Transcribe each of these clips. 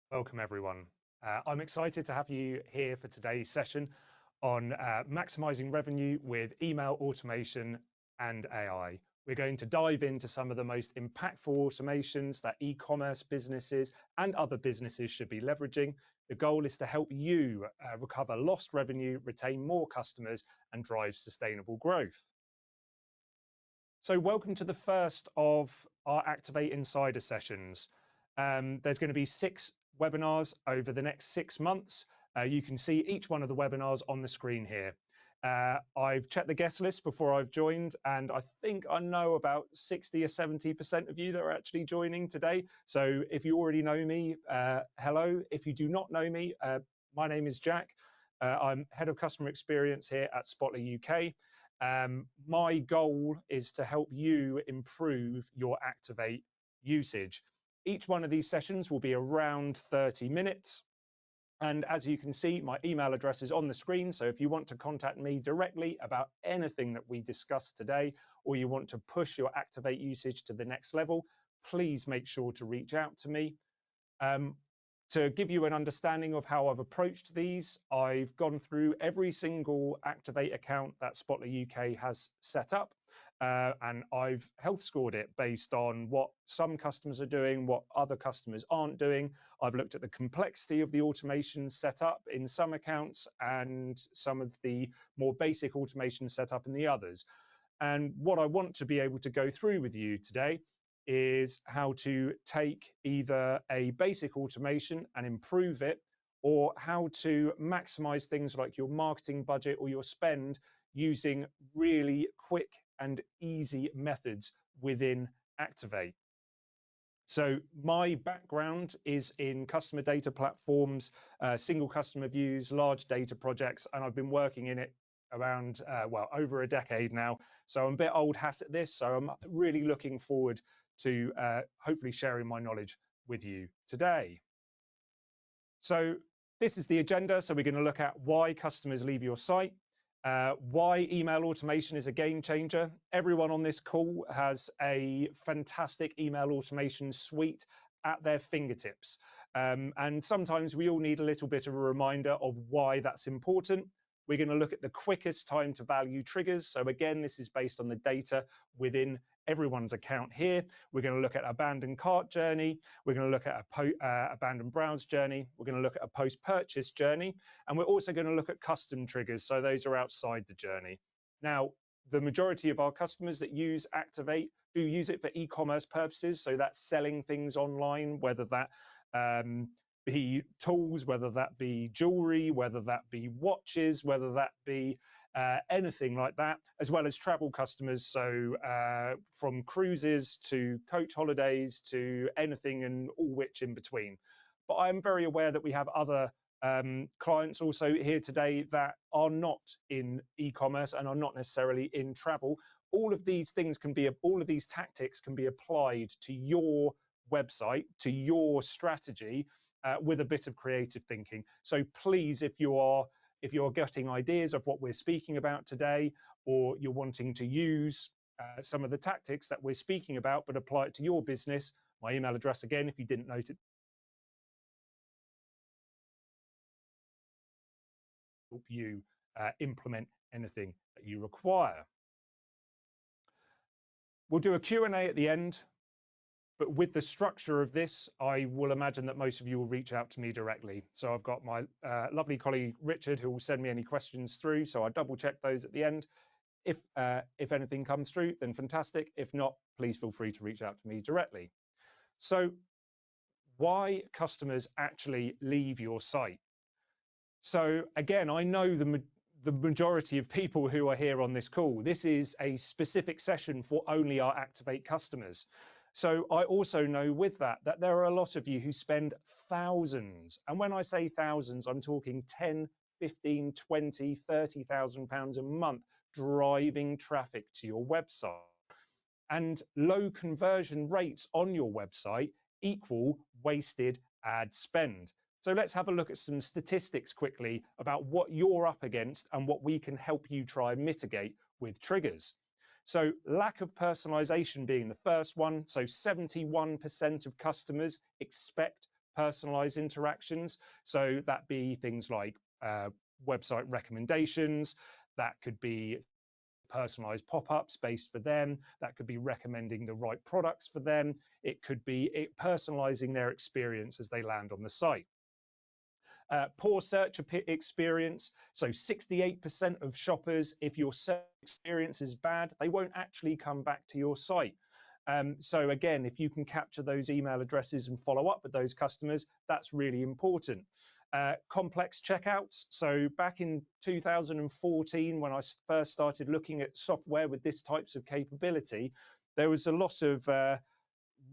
Welcome, everyone. I'm excited to have you here for today's session on maximizing revenue with email automation and AI. We're going to dive into some of the most impactful automations that e-commerce businesses and other businesses should be leveraging. The goal is to help you recover lost revenue, retain more customers, and drive sustainable growth. So welcome to the first of our Activate Insider sessions. There's going to be 6 webinars over the next 6 months. You can see each one of the webinars on the screen here. I've checked the guest list before I've joined, and I think I know about 60 or 70% of you that are actually joining today. So if you already know me, hello. If you do not know me, my name is Jack. I'm Head of Customer Experience here at SpotlerUK. My goal is to help you improve your Activate usage. Each one of these sessions will be around 30 minutes. And as you can see, my email address is on the screen. So if you want to contact me directly about anything that we discussed today, or you want to push your Activate usage to the next level, please make sure to reach out to me. To give you an understanding of how I've approached these, I've gone through every single Activate account that SpotlerUK has set up. And I've health scored it based on what some customers are doing, what other customers aren't doing. I've looked at the complexity of the automations set up in some accounts and some of the more basic automations set up in the others. And what I want to be able to go through with you today is how to take either a basic automation and improve it, or how to maximize things like your marketing budget or your spend using really quick and easy methods within Activate. So my background is in customer data platforms, single customer views, large data projects, and I've been working in it around, well, over a decade now. So I'm a bit old hat at this, so I'm really looking forward to hopefully sharing my knowledge with you today. So this is the agenda. So we're going to look at why customers leave your site, why email automation is a game changer. Everyone on this call has a fantastic email automation suite at their fingertips. And sometimes we all need a little bit of a reminder of why that's important. We're going to look at the quickest time to value triggers. So again, this is based on the data within everyone's account here. We're going to look at abandoned cart journey. We're going to look at a abandoned browse journey. We're going to look at a post-purchase journey. And we're also going to look at custom triggers. So those are outside the journey. Now, the majority of our customers that use Activate do use it for e-commerce purposes. So that's selling things online, whether that be tools, whether that be jewelry, whether that be watches, whether that be anything like that, as well as travel customers. So from cruises to coach holidays to anything and all which in between. But I'm very aware that we have other clients also here today that are not in e-commerce and are not necessarily in travel. All of these things can be, all of these tactics can be applied to your website, to your strategy, with a bit of creative thinking. So please, if you're getting ideas of what we're speaking about today, or you're wanting to use some of the tactics that we're speaking about, but apply it to your business, my email address again, if you didn't note it, help you implement anything that you require. We'll do a Q&A at the end. But with the structure of this, I will imagine that most of you will reach out to me directly. So I've got my lovely colleague, Richard, who will send me any questions through. So I'll double check those at the end. If anything comes through, then fantastic. If not, please feel free to reach out to me directly. So why customers actually leave your site? So again, I know the majority of people who are here on this call. This is a specific session for only our Activate customers. So I also know with that there are a lot of you who spend thousands. And when I say thousands, I'm talking 10, 15, 20, 30,000 pounds a month driving traffic to your website. And low conversion rates on your website equal wasted ad spend. So let's have a look at some statistics quickly about what you're up against and what we can help you try and mitigate with triggers. So lack of personalization being the first one. So 71% of customers expect personalized interactions. So that be things like website recommendations, that could be personalized pop-ups based for them, that could be recommending the right products for them, it could be personalizing their experience as they land on the site. Poor search experience. So 68% of shoppers, if your search experience is bad, they won't actually come back to your site. So again, if you can capture those email addresses and follow up with those customers, that's really important. Complex checkouts. So back in 2014, when I first started looking at software with this types of capability, there was a lot of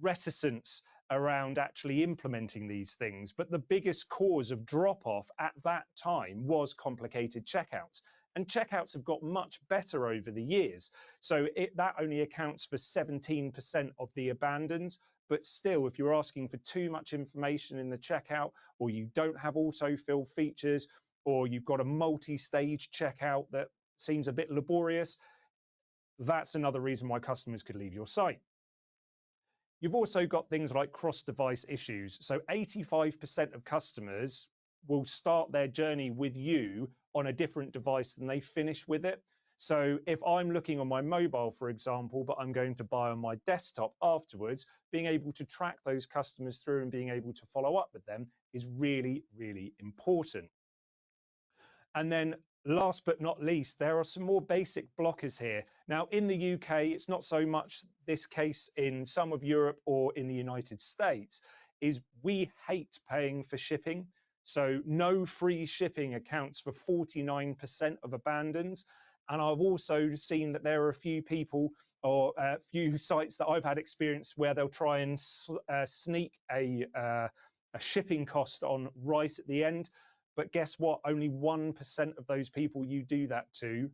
reticence around actually implementing these things. But the biggest cause of drop-off at that time was complicated checkouts. And checkouts have got much better over the years. So that only accounts for 17% of the abandons. But still, if you're asking for too much information in the checkout, or you don't have autofill features, or you've got a multi-stage checkout that seems a bit laborious, that's another reason why customers could leave your site. You've also got things like cross-device issues. So 85% of customers will start their journey with you on a different device than they finish with it. So if I'm looking on my mobile, for example, but I'm going to buy on my desktop afterwards, being able to track those customers through and being able to follow up with them is really, really important. And then last but not least, there are some more basic blockers here. Now, in the UK, it's not so much this case in some of Europe or in the United States, is we hate paying for shipping. So no free shipping accounts for 49% of abandons. And I've also seen that there are a few people or a few sites that I've had experience where they'll try and sneak a shipping cost on right at the end. But guess what? Only 1% of those people you do that to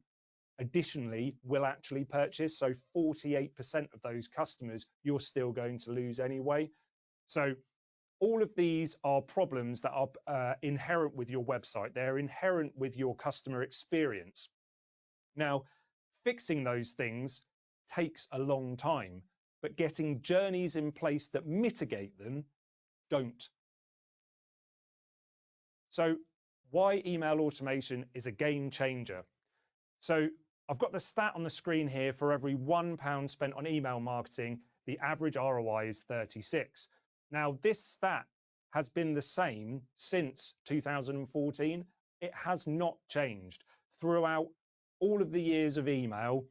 additionally will actually purchase. So 48% of those customers you're still going to lose anyway. So all of these are problems that are inherent with your website. They're inherent with your customer experience. Now, fixing those things takes a long time, but getting journeys in place that mitigate them don't. So why email automation is a game changer. So I've got the stat on the screen here. For every £1 spent on email marketing, the average ROI is 36. Now, this stat has been the same since 2014. It has not changed. Throughout all of the years of email,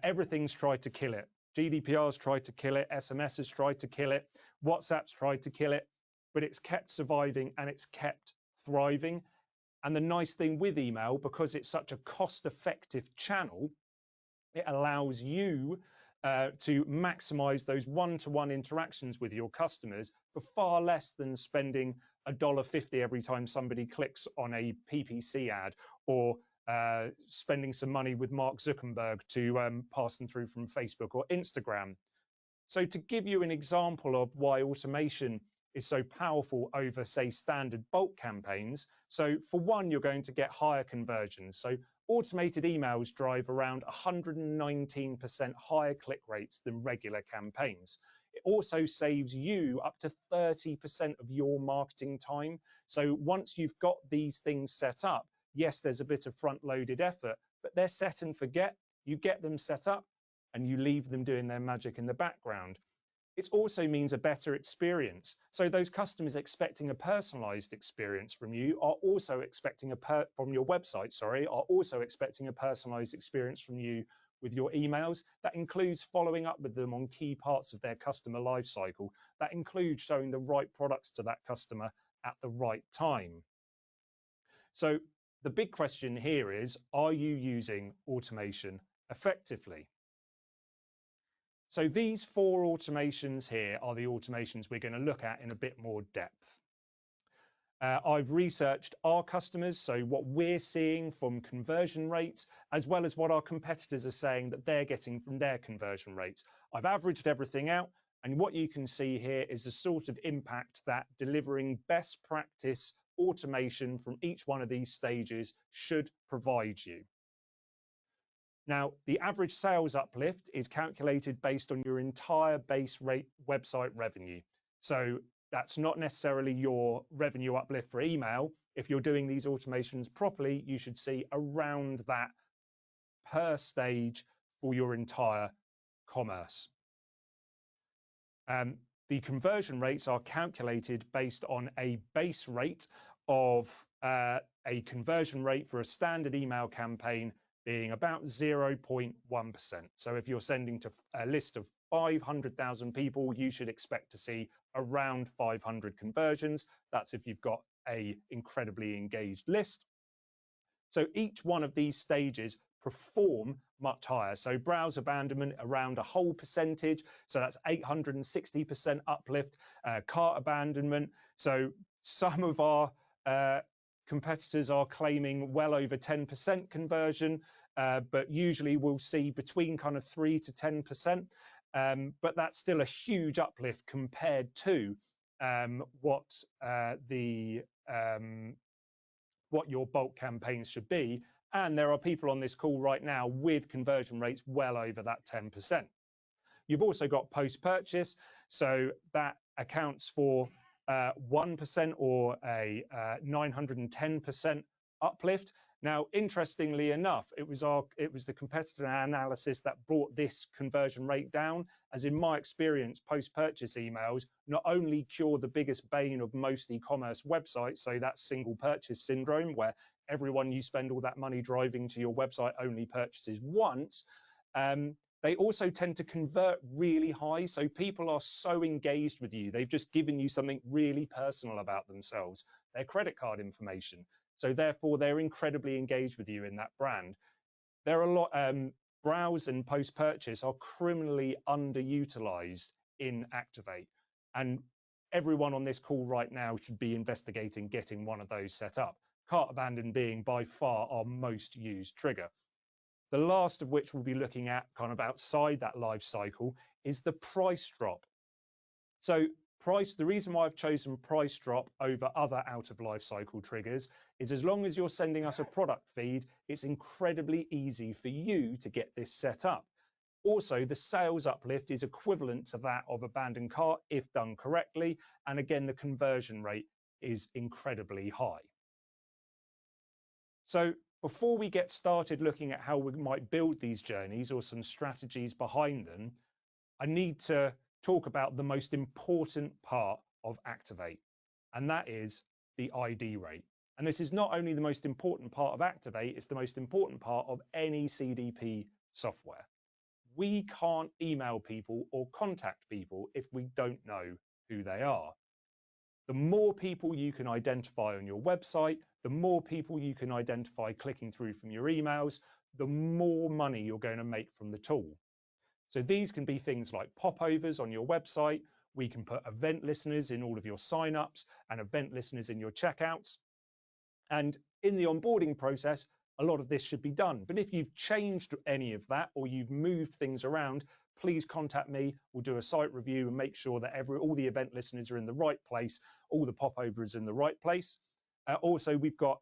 everything's tried to kill it. GDPR's tried to kill it, SMS has tried to kill it, WhatsApp's tried to kill it, but it's kept surviving and it's kept thriving. And the nice thing with email, because it's such a cost-effective channel, it allows you to maximize those one-to-one interactions with your customers for far less than spending $1.50 every time somebody clicks on a PPC ad, or spending some money with Mark Zuckerberg to pass them through from Facebook or Instagram. So to give you an example of why automation is so powerful over, say, standard bulk campaigns. So for one, you're going to get higher conversions. So automated emails drive around 119% higher click rates than regular campaigns. It also saves you up to 30% of your marketing time. So once you've got these things set up, yes, there's a bit of front-loaded effort, but they're set and forget. You get them set up and you leave them doing their magic in the background. It also means a better experience. So those customers expecting a personalized experience from you are also expecting from your website, are also expecting a personalized experience from you with your emails. That includes following up with them on key parts of their customer life cycle. That includes showing the right products to that customer at the right time. So the big question here is, are you using automation effectively? So these 4 automations here are the automations we're going to look at in a bit more depth. I've researched our customers, so what we're seeing from conversion rates, as well as what our competitors are saying that they're getting from their conversion rates. I've averaged everything out, and what you can see here is the sort of impact that delivering best practice automation from each one of these stages should provide you. Now, the average sales uplift is calculated based on your entire base rate website revenue. So That's not necessarily your revenue uplift for email. If you're doing these automations properly, you should see around that per stage for your entire commerce. The conversion rates are calculated based on a base rate of a conversion rate for a standard email campaign being about 0.1%. So if you're sending to a list of 500,000 people, you should expect to see around 500 conversions. That's if you've got an incredibly engaged list. So each one of these stages perform much higher. So browse abandonment around a whole percentage. So that's 860% uplift. Cart abandonment. So some of our competitors are claiming well over 10% conversion, but usually we'll see between kind of 3 to 10%. But that's still a huge uplift compared to what your bulk campaigns should be. And there are people on this call right now with conversion rates well over that 10%. You've also got post-purchase. So that accounts for 1% or a 910% uplift. Now, interestingly enough, it was the competitor analysis that brought this conversion rate down, as in my experience, post-purchase emails not only cure the biggest bane of most e-commerce websites, so that's single purchase syndrome, where everyone you spend all that money driving to your website only purchases once, they also tend to convert really high. So people are so engaged with you. They've just given you something really personal about themselves, their credit card information. So therefore, they're incredibly engaged with you in that brand. There are a lot, browse and post-purchase are criminally underutilized in Activate. And everyone on this call right now should be investigating getting one of those set up. Cart abandon being by far our most used trigger. The last of which we'll be looking at kind of outside that life cycle is the price drop. So the reason why I've chosen price drop over other out of life cycle triggers is as long as you're sending us a product feed, it's incredibly easy for you to get this set up. Also, the sales uplift is equivalent to that of abandoned cart if done correctly. And again, the conversion rate is incredibly high. So before we get started looking at how we might build these journeys or some strategies behind them, I need to talk about the most important part of Activate, and that is the ID rate. And this is not only the most important part of Activate, it's the most important part of any CDP software. We can't email people or contact people if we don't know who they are. The more people you can identify on your website, the more people you can identify clicking through from your emails, the more money you're going to make from the tool. So these can be things like popovers on your website. We can put event listeners in all of your signups and event listeners in your checkouts. And in the onboarding process, a lot of this should be done. But if you've changed any of that or you've moved things around, please contact me. We'll do a site review and make sure that all the event listeners are in the right place, all the popovers in the right place. Also, we've got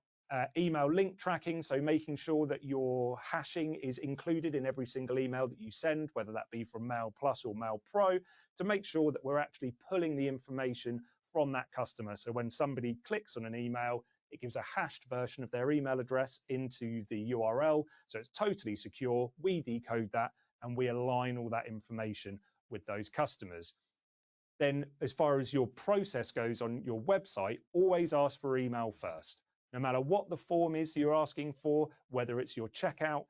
email link tracking, so making sure that your hashing is included in every single email that you send, whether that be from Mail Plus or Mail Pro, to make sure that we're actually pulling the information from that customer. So when somebody clicks on an email, it gives a hashed version of their email address into the URL. So it's totally secure. We decode that and we align all that information with those customers. Then as far as your process goes on your website, always ask for email first. No matter what the form is you're asking for, whether it's your checkout,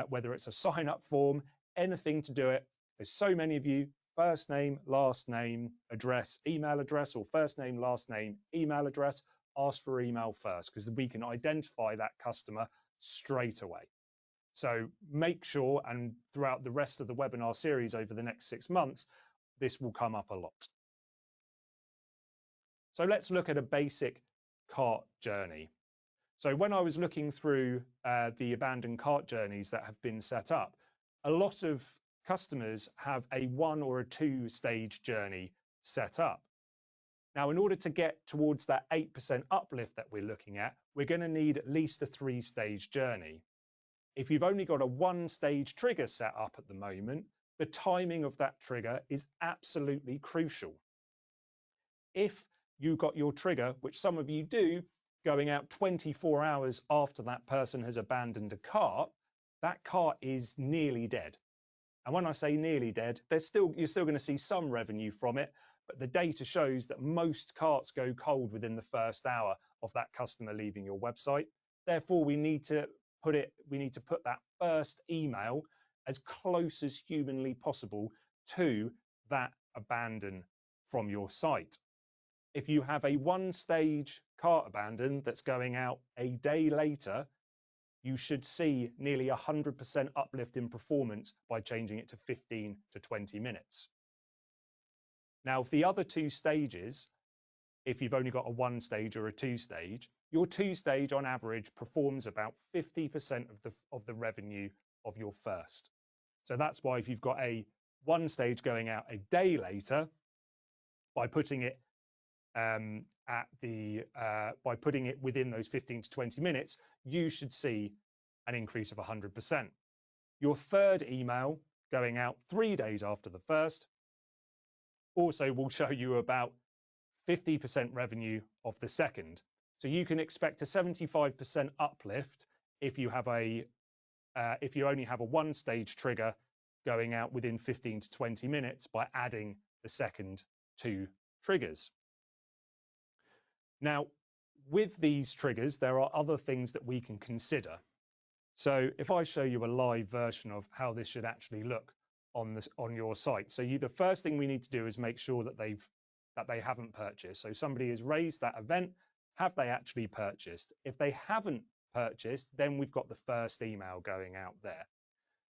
whether it's a sign up form, anything to do it. There's so many of you, first name, last name, address, email address, or first name, last name, email address. Ask for email first because we can identify that customer straight away. So make sure, and throughout the rest of the webinar series over the next 6 months, this will come up a lot. So let's look at a basic cart journey. So when I was looking through the abandoned cart journeys that have been set up, a lot of customers have a 1 or a 2 stage journey set up. Now, in order to get towards that 8% uplift that we're looking at, we're going to need at least a 3-stage journey. If you've only got a 1-stage trigger set up at the moment, the timing of that trigger is absolutely crucial. if you got your trigger, which some of you do, going out 24 hours after that person has abandoned a cart, that cart is nearly dead. And when I say nearly dead, you're still going to see some revenue from it, but the data shows that most carts go cold within the first hour of that customer leaving your website. Therefore, we need to put that first email as close as humanly possible to that abandon from your site. If you have a one-stage cart abandon that's going out a day later, you should see nearly 100% uplift in performance by changing it to 15 to 20 minutes. Now, for the other two stages, if you've only got a one stage or a two stage, your two stage on average performs about 50% of the revenue of your first. So that's why if you've got a one stage going out a day later, by putting it by putting it within those 15 to 20 minutes, you should see an increase of 100%. Your third email going out 3 days after the first also will show you about 50% revenue of the second. So you can expect a 75% uplift if you have if you only have a one stage trigger going out within 15 to 20 minutes by adding the second two triggers. Now, with these triggers, there are other things that we can consider. So if I show you a live version of how this should actually look on your site. So the first thing we need to do is make sure that they haven't purchased. So somebody has raised that event. Have they actually purchased? If they haven't purchased, then we've got the first email going out there.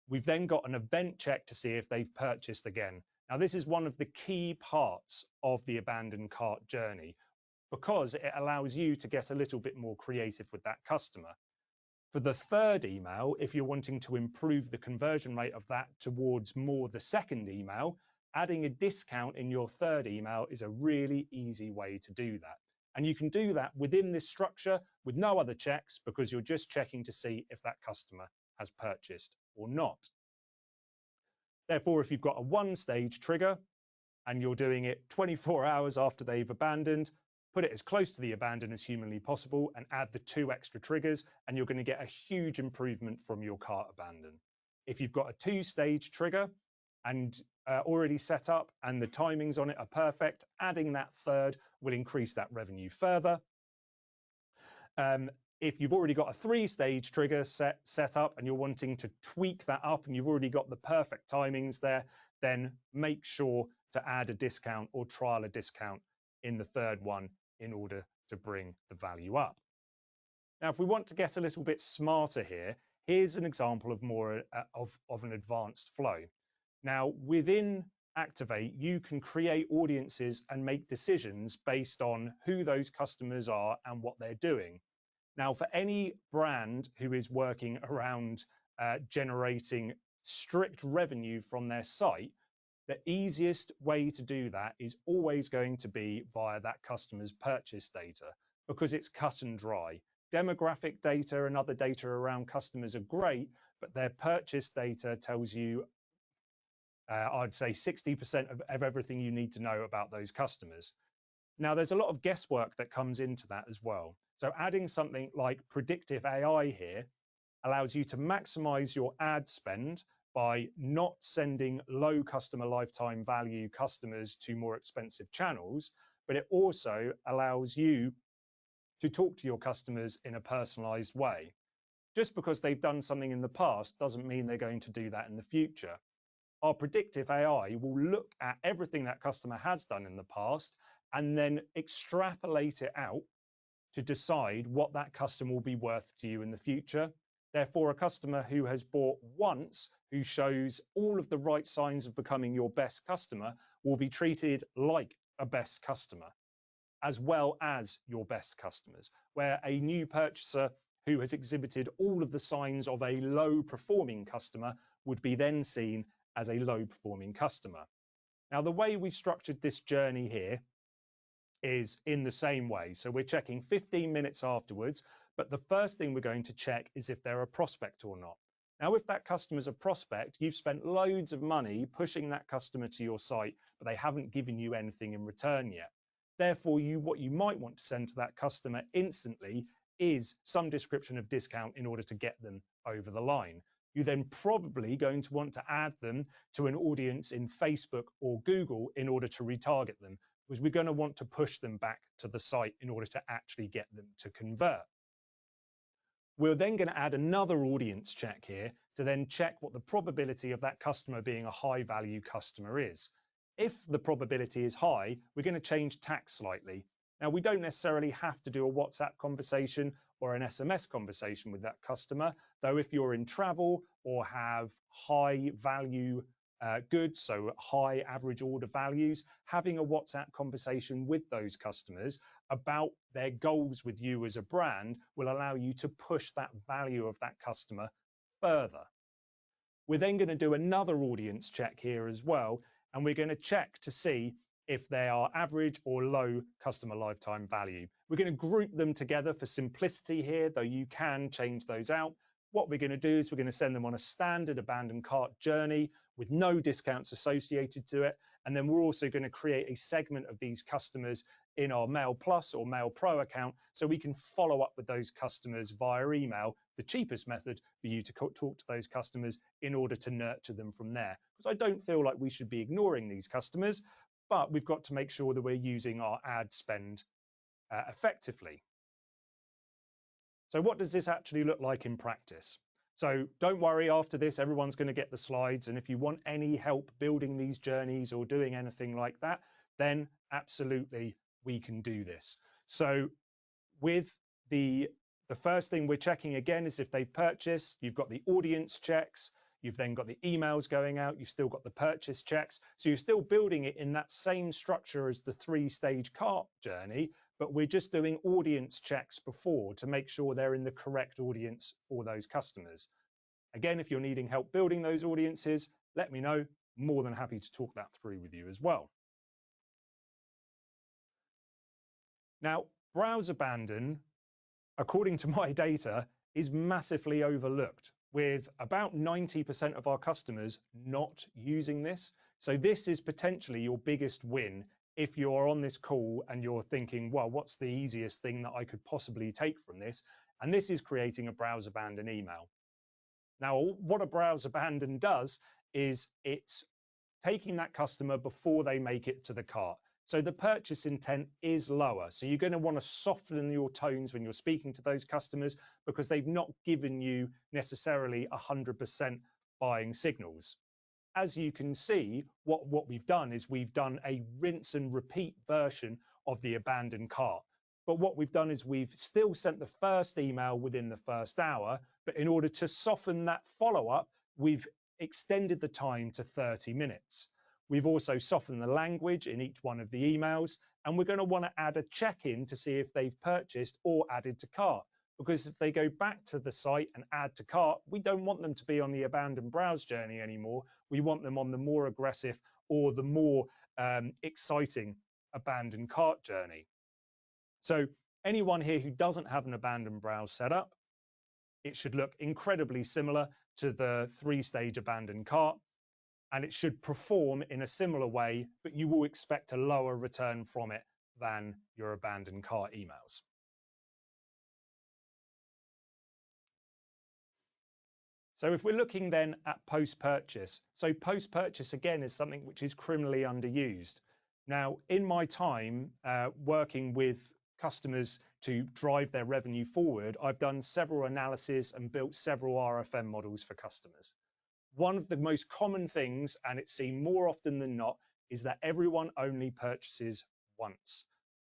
We've then got an event check to see if they've purchased again. Now, this is one of the key parts of the abandoned cart journey, because it allows you to get a little bit more creative with that customer. For the third email, if you're wanting to improve the conversion rate of that towards more the second email, adding a discount in your third email is a really easy way to do that. And you can do that within this structure with no other checks, because you're just checking to see if that customer has purchased or not. Therefore, if you've got a one-stage trigger and you're doing it 24 hours after they've abandoned, put it as close to the abandon as humanly possible and add the 2 extra triggers, and you're going to get a huge improvement from your cart abandon. If you've got a 2-stage trigger and already set up and the timings on it are perfect, adding that third will increase that revenue further. If you've already got a 3-stage trigger set up and you're wanting to tweak that up and you've already got the perfect timings there, then make sure to add a discount or trial a discount in the third one in order to bring the value up. Now, if we want to get a little bit smarter here, here's an example of more of an advanced flow. Now, within Activate, you can create audiences and make decisions based on who those customers are and what they're doing. Now, for any brand who is working around generating strict revenue from their site, the easiest way to do that is always going to be via that customer's purchase data, because it's cut and dry. Demographic data and other data around customers are great, but their purchase data tells you, I'd say 60% of everything you need to know about those customers. Now, there's a lot of guesswork that comes into that as well. So adding something like predictive AI here allows you to maximize your ad spend by not sending low customer lifetime value customers to more expensive channels, but it also allows you to talk to your customers in a personalized way. Just because they've done something in the past doesn't mean they're going to do that in the future. Our predictive AI will look at everything that customer has done in the past and then extrapolate it out to decide what that customer will be worth to you in the future. Therefore, a customer who has bought once, who shows all of the right signs of becoming your best customer, will be treated like a best customer, as well as your best customers, where a new purchaser who has exhibited all of the signs of a low performing customer would be then seen as a low performing customer. Now, the way we've structured this journey here is in the same way. So we're checking 15 minutes afterwards, but the first thing we're going to check is if they're a prospect or not. Now, if that customer's a prospect, you've spent loads of money pushing that customer to your site, but they haven't given you anything in return yet. Therefore, what you might want to send to that customer instantly is some description of discount in order to get them over the line. You're then probably going to want to add them to an audience in Facebook or Google in order to retarget them, because we're going to want to push them back to the site in order to actually get them to convert. We're then going to add another audience check here to then check what the probability of that customer being a high value customer is. If the probability is high, we're going to change tack slightly. Now, we don't necessarily have to do a WhatsApp conversation or an SMS conversation with that customer, though if you're in travel or have high value goods, so high average order values, having a WhatsApp conversation with those customers about their goals with you as a brand will allow you to push that value of that customer further. We're then going to do another audience check here as well, and we're going to check to see if they are average or low customer lifetime value. We're going to group them together for simplicity here, though you can change those out. What we're going to do is we're going to send them on a standard abandoned cart journey with no discounts associated to it. And then we're also going to create a segment of these customers in our Mail Plus or Mail Pro account, so we can follow up with those customers via email, the cheapest method for you to talk to those customers in order to nurture them from there. Because I don't feel like we should be ignoring these customers, but we've got to make sure that we're using our ad spend effectively. So what does this actually look like in practice? So don't worry, after this, everyone's going to get the slides. And if you want any help building these journeys or doing anything like that, then absolutely we can do this. So with the first thing we're checking again is if they've purchased. You've got the audience checks. You've then got the emails going out. You've still got the purchase checks. So you're still building it in that same structure as the 3-stage cart journey, but we're just doing audience checks before to make sure they're in the correct audience for those customers. Again, if you're needing help building those audiences, let me know. More than happy to talk that through with you as well. Now, browse abandon, according to my data, is massively overlooked, with about 90% of our customers not using this. So this is potentially your biggest win if you're on this call and you're thinking, well, what's the easiest thing that I could possibly take from this? And this is creating a browse abandon email. Now, what a browse abandon does is it's taking that customer before they make it to the cart. So the purchase intent is lower. So you're going to want to soften your tones when you're speaking to those customers because they've not given you necessarily 100% buying signals. As you can see, what we've done is we've done a rinse and repeat version of the abandoned cart. But what we've done is we've still sent the first email within the first hour, but in order to soften that follow-up, we've extended the time to 30 minutes. We've also softened the language in each one of the emails, and we're going to want to add a check-in to see if they've purchased or added to cart. Because if they go back to the site and add to cart, we don't want them to be on the abandoned browse journey anymore. We want them on the more aggressive or the more exciting abandoned cart journey. So anyone here who doesn't have an abandoned browse set up, it should look incredibly similar to the 3-stage abandoned cart, and it should perform in a similar way, but you will expect a lower return from it than your abandoned cart emails. So if we're looking then at post-purchase, so post-purchase again is something which is criminally underused. Now, in my time working with customers to drive their revenue forward, I've done several analyses and built several RFM models for customers. One of the most common things, and it's seen more often than not, is that everyone only purchases once.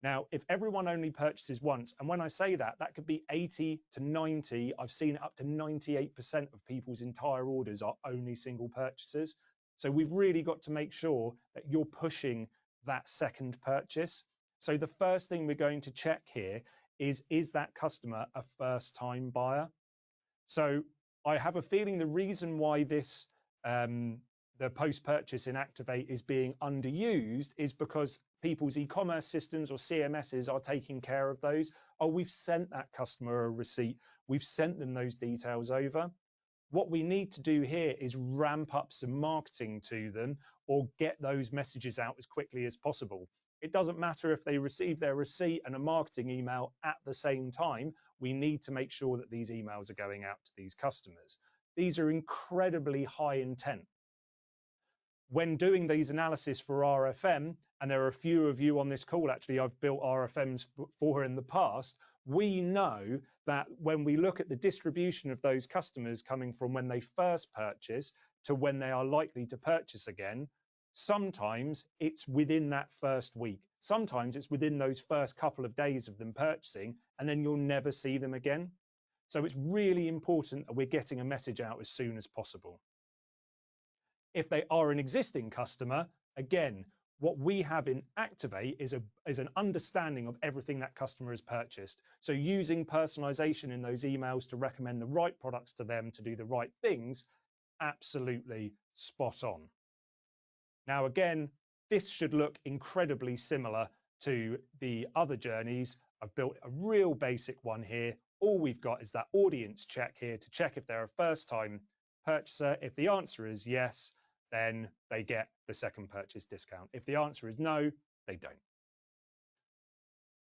Now, if everyone only purchases once, and when I say that, that could be 80 to 90, I've seen up to 98% of people's entire orders are only single purchases. So we've really got to make sure that you're pushing that second purchase. So the first thing we're going to check here is that customer a first-time buyer? So I have a feeling the reason why this the post-purchase in Activate is being underused is because people's e-commerce systems or CMSs are taking care of those. Oh, we've sent that customer a receipt. We've sent them those details over. What we need to do here is ramp up some marketing to them or get those messages out as quickly as possible. It doesn't matter if they receive their receipt and a marketing email at the same time. We need to make sure that these emails are going out to these customers. These are incredibly high intent. When doing these analysis for RFM, and there are a few of you on this call, actually, I've built RFMs for in the past, we know that when we look at the distribution of those customers coming from when they first purchase to when they are likely to purchase again, sometimes it's within that first week. Sometimes it's within those first couple of days of them purchasing, and then you'll never see them again. So it's really important that we're getting a message out as soon as possible. If they are an existing customer, again, what we have in Activate is an understanding of everything that customer has purchased. So using personalization in those emails to recommend the right products to them to do the right things, absolutely spot on. Now, again, this should look incredibly similar to the other journeys. I've built a real basic one here. All we've got is that audience check here to check if they're a first-time purchaser. If the answer is yes, then they get the second purchase discount. If the answer is no, they don't.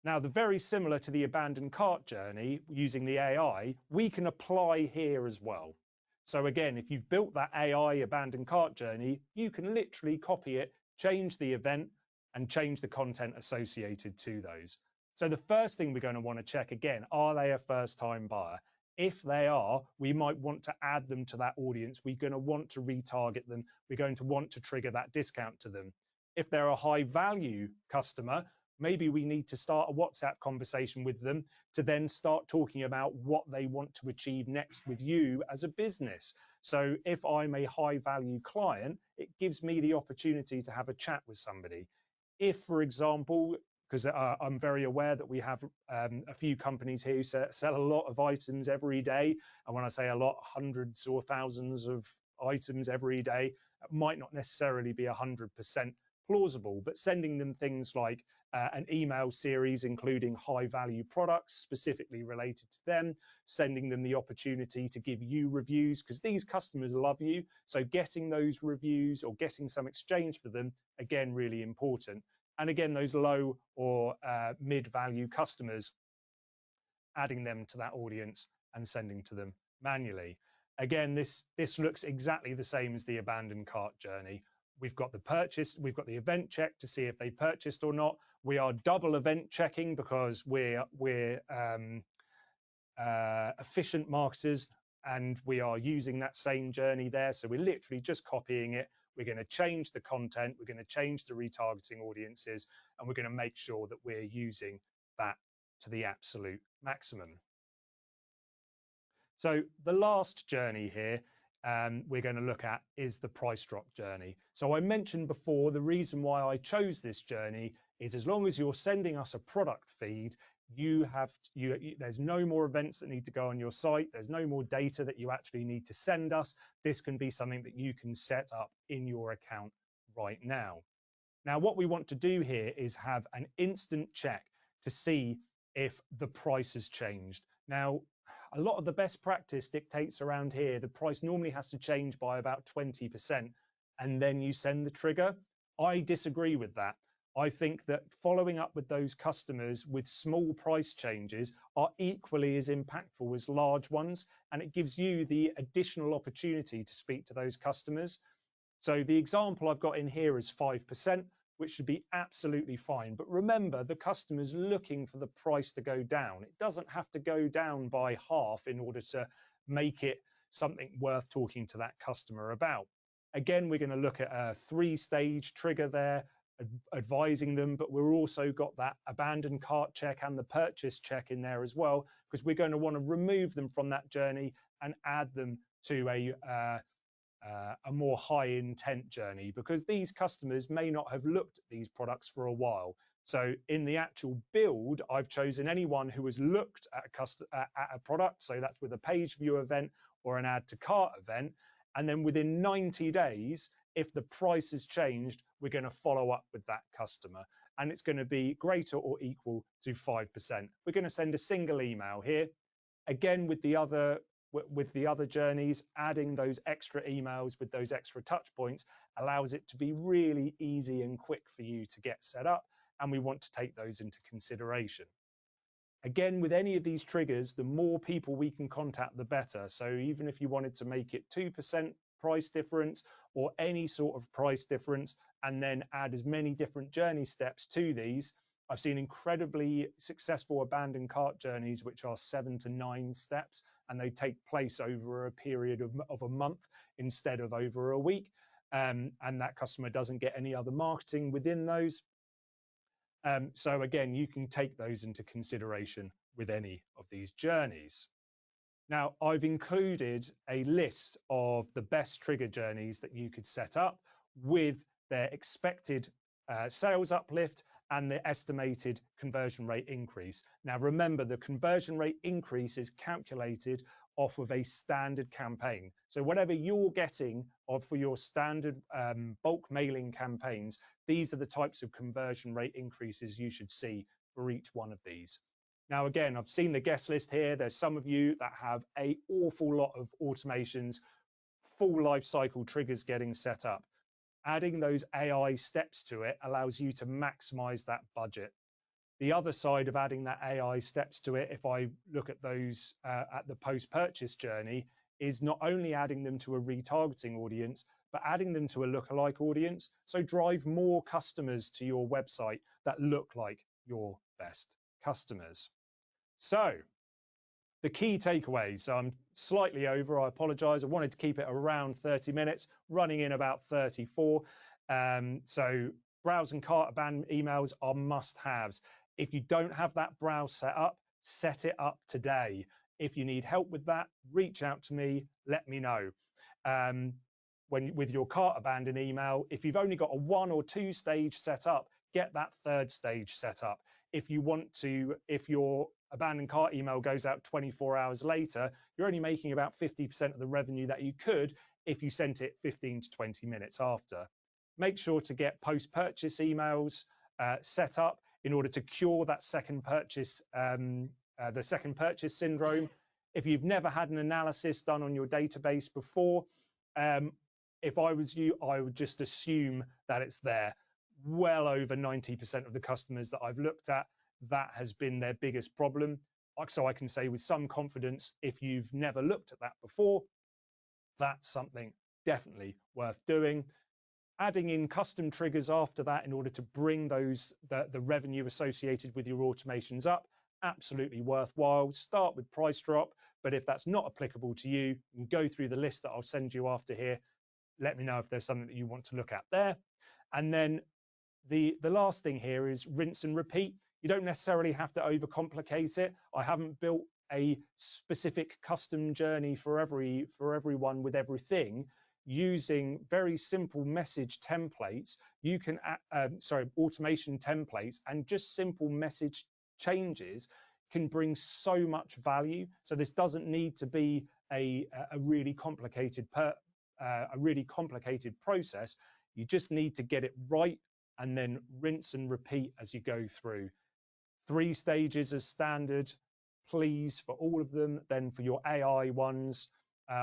Now, the very similar to the abandoned cart journey using the AI, we can apply here as well. So again, if you've built that AI abandoned cart journey, you can literally copy it, change the event, and change the content associated to those. So the first thing we're going to want to check again, are they a first-time buyer? If they are, we might want to add them to that audience. We're going to want to retarget them. We're going to want to trigger that discount to them. If they're a high-value customer, maybe we need to start a WhatsApp conversation with them to then start talking about what they want to achieve next with you as a business. So if I'm a high-value client, it gives me the opportunity to have a chat with somebody. If, for example, because I'm very aware that we have a few companies here who sell a lot of items every day. And when I say a lot, hundreds or thousands of items every day, it might not necessarily be 100% plausible, but sending them things like an email series including high value products specifically related to them, sending them the opportunity to give you reviews because these customers love you. So getting those reviews or getting some exchange for them, again, really important. And again, those low or mid-value customers, adding them to that audience and sending to them manually. Again, this looks exactly the same as the abandoned cart journey. We've got the purchase, we've got the event check to see if they purchased or not. We are double event checking because we're efficient marketers and we are using that same journey there. So we're literally just copying it. We're going to change the content, we're going to change the retargeting audiences, and we're going to make sure that we're using that to the absolute maximum. So the last journey here we're going to look at is the price drop journey. So I mentioned before, the reason why I chose this journey is as long as you're sending us a product feed, there's no more events that need to go on your site. There's no more data that you actually need to send us. This can be something that you can set up in your account right now. Now, what we want to do here is have an instant check to see if the price has changed. Now, a lot of the best practice dictates around here, the price normally has to change by about 20%, and then you send the trigger. I disagree with that. I think that following up with those customers with small price changes are equally as impactful as large ones, and it gives you the additional opportunity to speak to those customers. So the example I've got in here is 5%, which should be absolutely fine. But remember, the customer's looking for the price to go down. It doesn't have to go down by half in order to make it something worth talking to that customer about. Again, we're going to look at a 3-stage trigger there, advising them, but we're also got that abandoned cart check and the purchase check in there as well, because we're going to want to remove them from that journey and add them to a more high intent journey, because these customers may not have looked at these products for a while. So in the actual build, I've chosen anyone who has looked at a product. So that's with a page view event or an add to cart event. And then within 90 days, if the price has changed, we're going to follow up with that customer. And it's going to be greater or equal to 5%. We're going to send a single email here. Again, with the other journeys, adding those extra emails with those extra touch points allows it to be really easy and quick for you to get set up. and we want to take those into consideration. Again, with any of these triggers, the more people we can contact, the better. So even if you wanted to make it 2% price difference or any sort of price difference, and then add as many different journey steps to these, I've seen incredibly successful abandoned cart journeys, which are 7 to 9 steps, and they take place over a period of a month instead of over a week. And that customer doesn't get any other marketing within those. So again, you can take those into consideration with any of these journeys. Now, I've included a list of the best trigger journeys that you could set up with their expected sales uplift and the estimated conversion rate increase. Now, remember, the conversion rate increase is calculated off of a standard campaign. So whatever you're getting for your standard bulk mailing campaigns, these are the types of conversion rate increases you should see for each one of these. Now, again, I've seen the guest list here. There's some of you that have an awful lot of automations, full life cycle triggers getting set up. Adding those AI steps to it allows you to maximize that budget. The other side of adding that AI steps to it, if I look at those at the post-purchase journey, is not only adding them to a retargeting audience, but adding them to a lookalike audience. So drive more customers to your website that look like your best customers. So the key takeaways, so I'm slightly over, I apologize. I wanted to keep it around 30 minutes, running in about 34. So browse and cart abandonment emails are must-haves. If you don't have that browse set up, set it up today. If you need help with that, reach out to me, let me know. With your cart abandon email, if you've only got a 1 or 2 stage set up, get that 3rd stage set up. If you want to, if your abandoned cart email goes out 24 hours later, you're only making about 50% of the revenue that you could if you sent it 15 to 20 minutes after. Make sure to get post-purchase emails set up in order to cure that second purchase, the second purchase syndrome. If you've never had an analysis done on your database before, if I was you, I would just assume that it's there. Well over 90% of the customers that I've looked at, that has been their biggest problem. So I can say with some confidence, if you've never looked at that before, that's something definitely worth doing. Adding in custom triggers after that in order to bring those the revenue associated with your automations up, absolutely worthwhile. Start with price drop, but if that's not applicable to you, you can go through the list that I'll send you after here. Let me know if there's something that you want to look at there. And then the last thing here is rinse and repeat. You don't necessarily have to overcomplicate it. I haven't built a specific custom journey for everyone with everything. Using very simple message templates, you can automation templates, and just simple message changes can bring so much value. So this doesn't need to be a really complicated process. You just need to get it right and then rinse and repeat as you go through. 3 stages as standard, please, for all of them. Then for your AI ones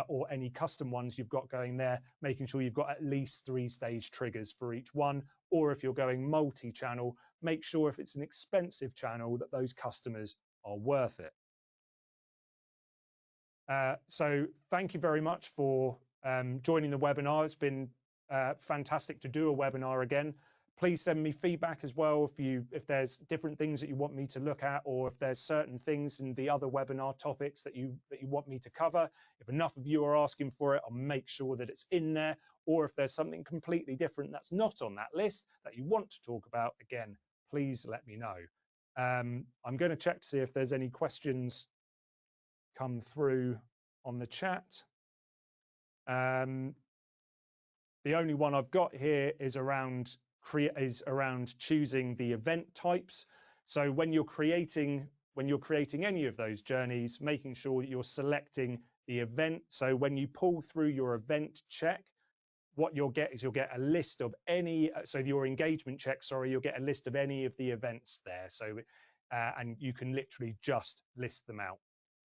or any custom ones you've got going there, making sure you've got at least 3 stage triggers for each one. Or if you're going multi-channel, make sure if it's an expensive channel that those customers are worth it. So thank you very much for joining the webinar. It's been fantastic to do a webinar again. Please send me feedback as well if there's different things that you want me to look at, or if there's certain things in the other webinar topics that you want me to cover. If enough of you are asking for it, I'll make sure that it's in there. Or if there's something completely different that's not on that list that you want to talk about, again, please let me know. I'm going to check to see if there's any questions come through on the chat. The only one I've got here is around choosing the event types. So when you're creating any of those journeys, making sure that you're selecting the event. So when you pull through your event check, what you'll get a list of any, so your engagement check, sorry, you'll get a list of any of the events there. So and you can literally just list them out.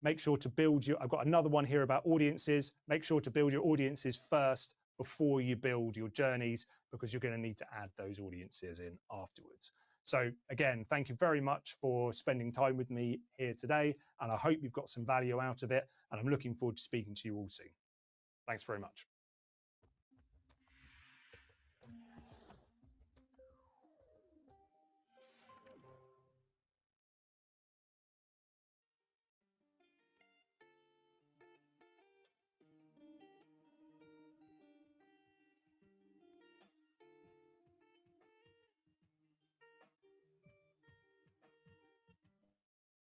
Make sure to build I've got another one here about audiences. Make sure to build your audiences first before you build your journeys, because you're going to need to add those audiences in afterwards. So again, thank you very much for spending time with me here today, and I hope you've got some value out of it, and I'm looking forward to speaking to you all soon. Thanks very much.